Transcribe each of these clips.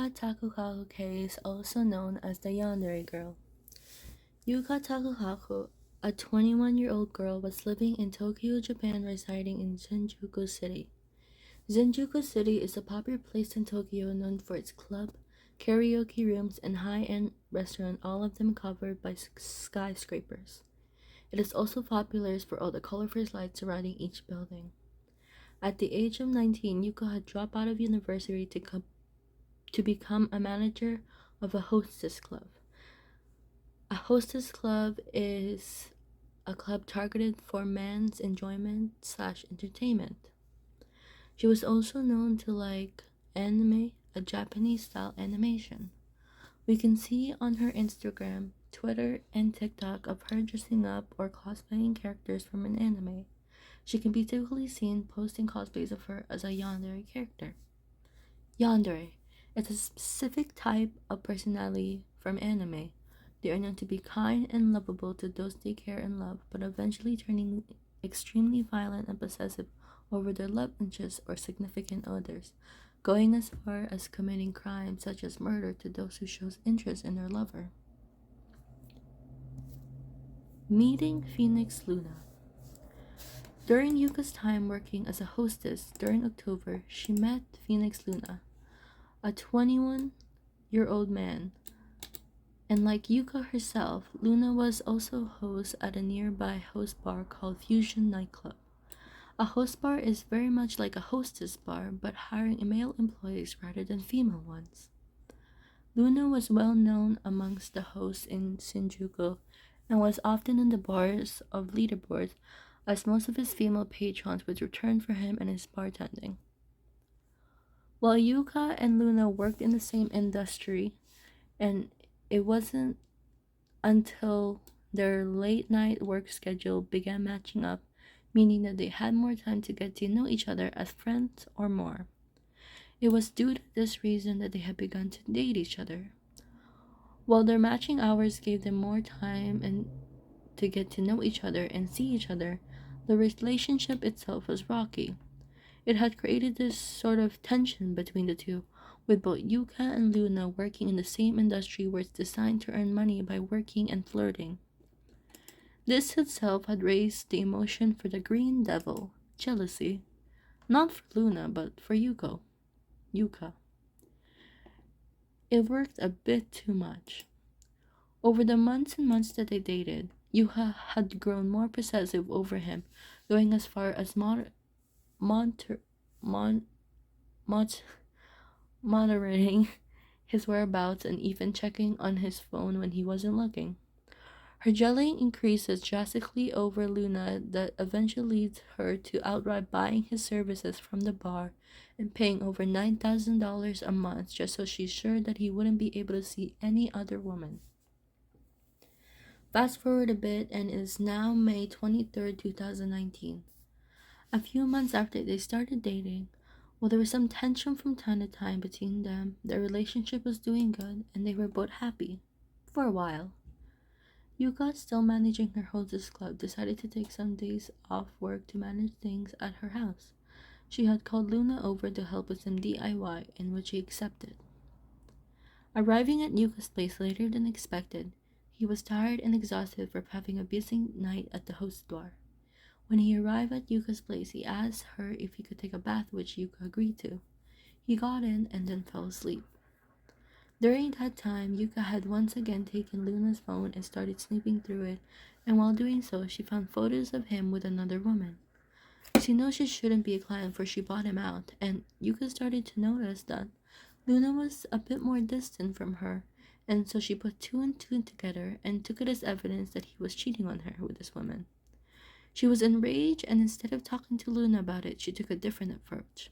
Yuka Takaoka case, also known as the Yandere Girl. Yuka Takaoka, a 21-year-old girl, was living in Tokyo, Japan, residing in Shinjuku City. Shinjuku City is a popular place in Tokyo known for its club, karaoke rooms, and high-end restaurant, all of them covered by skyscrapers. It is also popular for all the colorful lights surrounding each building. At the age of 19, Yuka had dropped out of university to become a manager of a hostess club. A hostess club is a club targeted for men's enjoyment/entertainment. She was also known to like anime, a Japanese style animation. We can see on her Instagram, Twitter, and TikTok of her dressing up or cosplaying characters from an anime. She can be typically seen posting cosplays of her as a yandere character. Yandere is a specific type of personality from anime. They are known to be kind and lovable to those they care and love, but eventually turning extremely violent and possessive over their love interests or significant others, going as far as committing crimes such as murder to those who shows interest in their lover. Meeting Phoenix Luna. During Yuka's time working as a hostess during October, she met Phoenix Luna, a 21-year-old man. And like Yuka herself, Luna was also host at a nearby host bar called Fusion Nightclub. A host bar is very much like a hostess bar, but hiring male employees rather than female ones. Luna was well known amongst the hosts in Shinjuku and was often in the bars of leaderboards, as most of his female patrons would return for him and his bartending. While Yuka and Luna worked in the same industry, and it wasn't until their late night work schedule began matching up, meaning that they had more time to get to know each other as friends or more. It was due to this reason that they had begun to date each other. While their matching hours gave them more time and to get to know each other and see each other, the relationship itself was rocky. It had created this sort of tension between the two, with both Yuka and Luna working in the same industry where it's designed to earn money by working and flirting. This itself had raised the emotion for the Green Devil, jealousy, not for Luna but for Yuka. It worked a bit too much. Over the months and months that they dated, Yuka had grown more possessive over him, going as far as monitoring his whereabouts and even checking on his phone when he wasn't looking. Her jealousy increases drastically over Luna that eventually leads her to outright buying his services from the bar and paying over $9,000 a month just so she's sure that he wouldn't be able to see any other woman. Fast forward a bit and it is now May 23rd, 2019. A few months after they started dating, while there was some tension from time to time between them, their relationship was doing good and they were both happy. For a while. Yuka, still managing her hostess club, decided to take some days off work to manage things at her house. She had called Luna over to help with some DIY, in which he accepted. Arriving at Yuka's place later than expected, he was tired and exhausted from having a busy night at the host bar. When he arrived at Yuka's place, he asked her if he could take a bath, which Yuka agreed to. He got in and then fell asleep. During that time, Yuka had once again taken Luna's phone and started snooping through it, and while doing so, she found photos of him with another woman. She knows she shouldn't be a client for she bought him out, and Yuka started to notice that Luna was a bit more distant from her, and so she put two and two together and took it as evidence that he was cheating on her with this woman. She was enraged, and instead of talking to Luna about it, she took a different approach.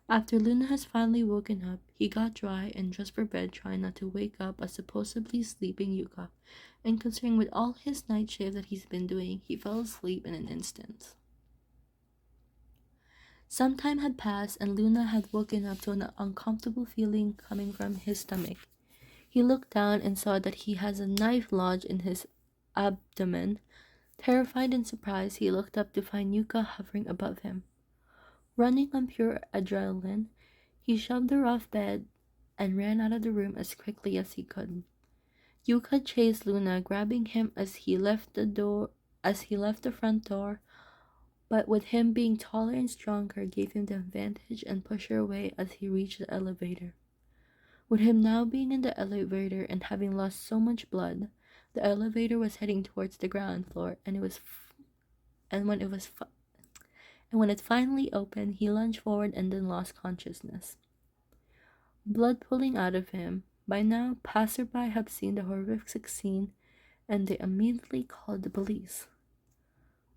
After Luna has finally woken up, he got dry and dressed for bed, trying not to wake up a supposedly sleeping Yuka, and considering with all his night shift that he's been doing, he fell asleep in an instant. Some time had passed, and Luna had woken up to an uncomfortable feeling coming from his stomach. He looked down and saw that he has a knife lodged in his abdomen. Terrified and surprised, he looked up to find Yuka hovering above him. Running on pure adrenaline, he shoved her off bed and ran out of the room as quickly as he could. Yuka chased Luna, grabbing him as he left the front door, but with him being taller and stronger gave him the advantage and pushed her away as he reached the elevator. With him now being in the elevator and having lost so much blood, the elevator was heading towards the ground floor, and when it finally opened, he lunged forward and then lost consciousness. Blood pooling out of him. By now, passerby have seen the horrific scene, and they immediately called the police.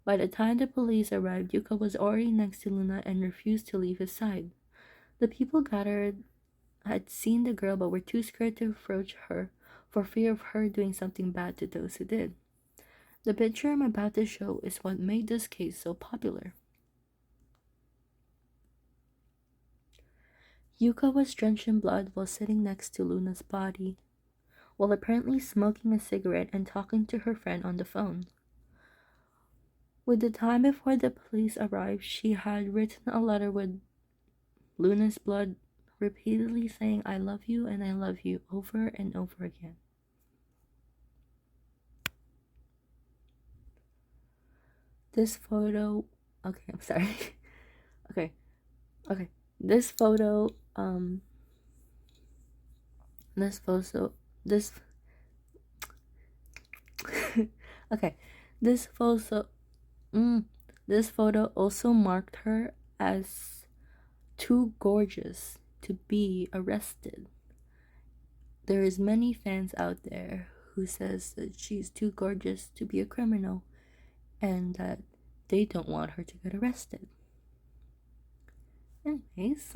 By the time the police arrived, Yuka was already next to Luna and refused to leave his side. The people gathered had seen the girl but were too scared to approach her for fear of her doing something bad to those who did. The picture I'm about to show is what made this case so popular. Yuka was drenched in blood while sitting next to Luna's body, while apparently smoking a cigarette and talking to her friend on the phone. With the time before the police arrived, she had written a letter with Luna's blood, repeatedly saying, "I love you and I love you," over and over again. This photo, okay, I'm sorry. okay. This photo, this photo, this, okay, this photo, this photo also marked her as too gorgeous to be arrested. There is many fans out there who says that she's too gorgeous to be a criminal and that they don't want her to get arrested. Anyways,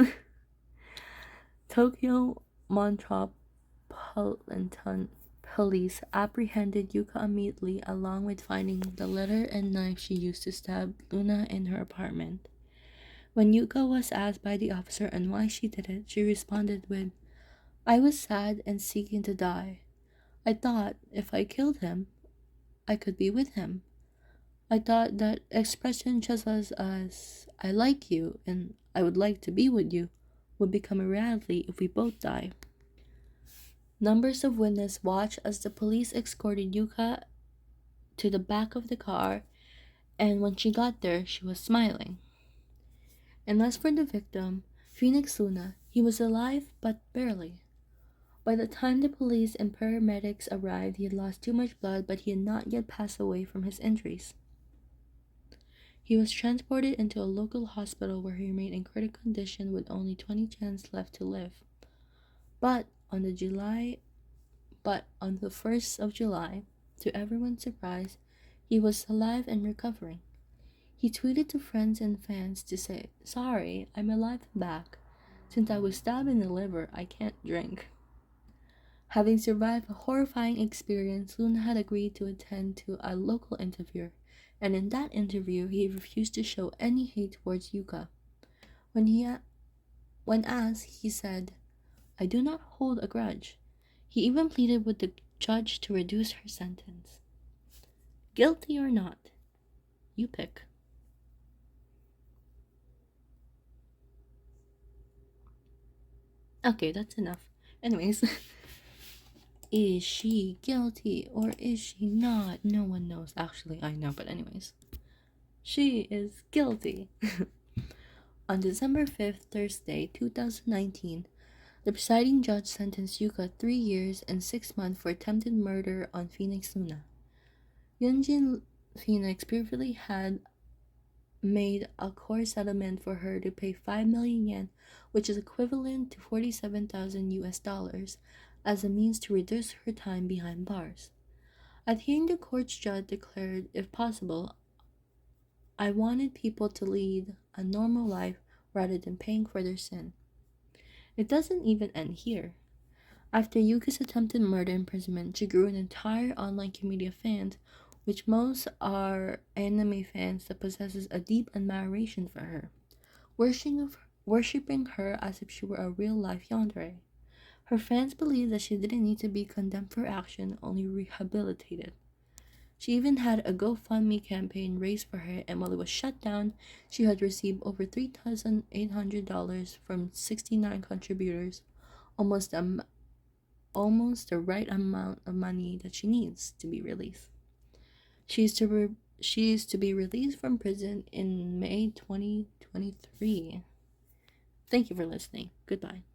Tokyo Metropolitan Police apprehended Yuka immediately, along with finding the letter and knife she used to stab Luna in her apartment. When Yuka was asked by the officer on why she did it, she responded with, "I was sad and seeking to die. I thought if I killed him, I could be with him. I thought that expression just as I like you and I would like to be with you would become a reality if we both die." Numbers of witnesses watched as the police escorted Yuka to the back of the car, and when she got there, she was smiling. And as for the victim, Phoenix Luna, he was alive but barely. By the time the police and paramedics arrived, he had lost too much blood, but he had not yet passed away from his injuries. He was transported into a local hospital where he remained in critical condition with only 20 chances left to live. But on the 1st of July, to everyone's surprise, he was alive and recovering. He tweeted to friends and fans to say, "Sorry, I'm alive and back. Since I was stabbed in the liver, I can't drink." Having survived a horrifying experience, Luna had agreed to attend to a local interviewer, and in that interview, he refused to show any hate towards Yuka. When asked, he said, "I do not hold a grudge." He even pleaded with the judge to reduce her sentence. Guilty or not? You pick. Okay, that's enough. Anyways, is she guilty or is she not? No one knows. Actually, I know, but anyways. She is guilty. On December 5th, Thursday, 2019, the presiding judge sentenced Yuka 3 years and 6 months for attempted murder on Phoenix Luna. Yunjin Phoenix previously had made a court settlement for her to pay 5 million yen, which is equivalent to 47,000 US dollars, as a means to reduce her time behind bars. At hearing, the court's judge declared, if possible, "I wanted people to lead a normal life rather than paying for their sin." It doesn't even end here. After Yuka's attempted murder imprisonment, she grew an entire online community of fans, which most are anime fans that possesses a deep admiration for her, worshipping her as if she were a real-life yandere. Her fans believe that she didn't need to be condemned for action, only rehabilitated. She even had a GoFundMe campaign raised for her, and while it was shut down, she had received over $3,800 from 69 contributors, almost almost the right amount of money that she needs to be released. She is to be released from prison in May 2023. Thank you for listening. Goodbye.